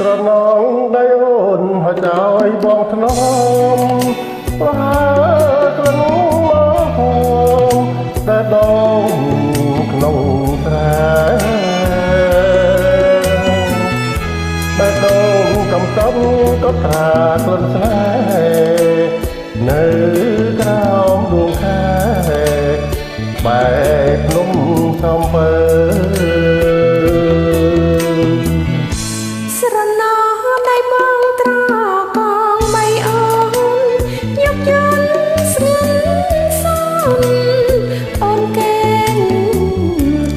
ស្រណងដៃអូនហើយចោយបងថ្នមប្រហើក្លិនមកហូមតែដងក្នុងស្រែតែដងកំកំក៏ត្រាក្លិនស្នេហ៍នៅក្រោមដួងខែបែកភ្នំសំពើស្រណោដៃបងត្រកងបីអូនយកយន្តស្ងិនសំអូនកេង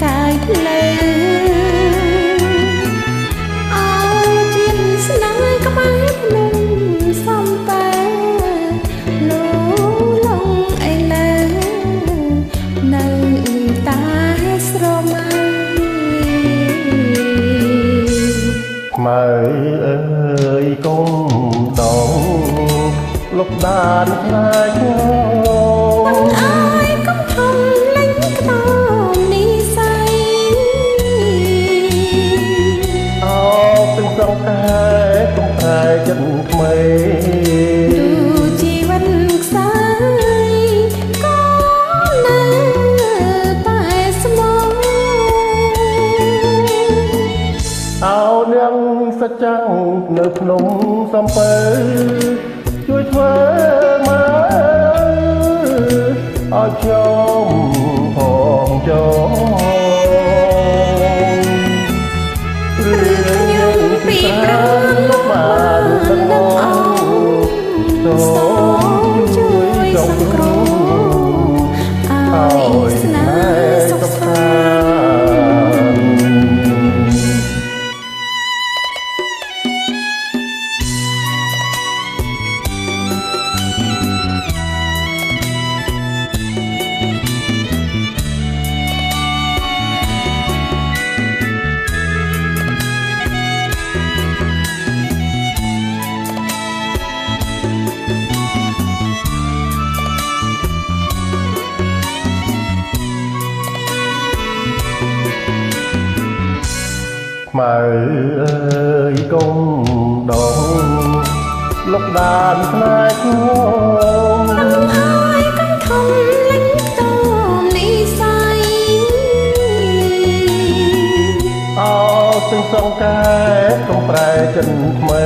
កាយភ្លើអោជាស្នេហ៍ក្បែរភ្នំសំពើលោលងអីលើនៅតែស្រមៃខ្មៅអើយកុំដងលុបដានខ្លាចងបងអើយកុំធំលេងក្តោមនិស័យអោទាំងសងតែកុំប្រែចិត្តថ្មីទូជីវិតខ្សែក៏នៅតែស្មោះអោនាងសច្ចាំងនៅភ្នំសំពើជួយធ្វើមកឲ្យខ្ញុំផងចោរឿងខ្ញុំពីប្រឹងបានដឹងអោសូមជួយសង្គ្រោះឲ្យស្នេហ៍សុខសាន្តខ្មៅអើយកុំដងលុបដានផ្នែកងបងអើយកុំធំលេងតោមនិស័យអោទាំងសងកែកុំប្រែចិត្តថ្មី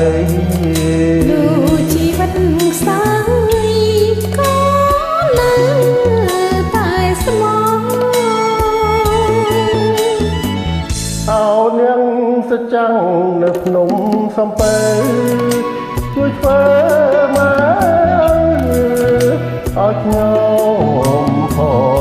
ទូជីវិតខ្សែក៏នៅតែស្មោះអោនាងសច្ចាំងនៅភ្នំសំពើជួយធ្វើមកឲ្យខ្ញុំផង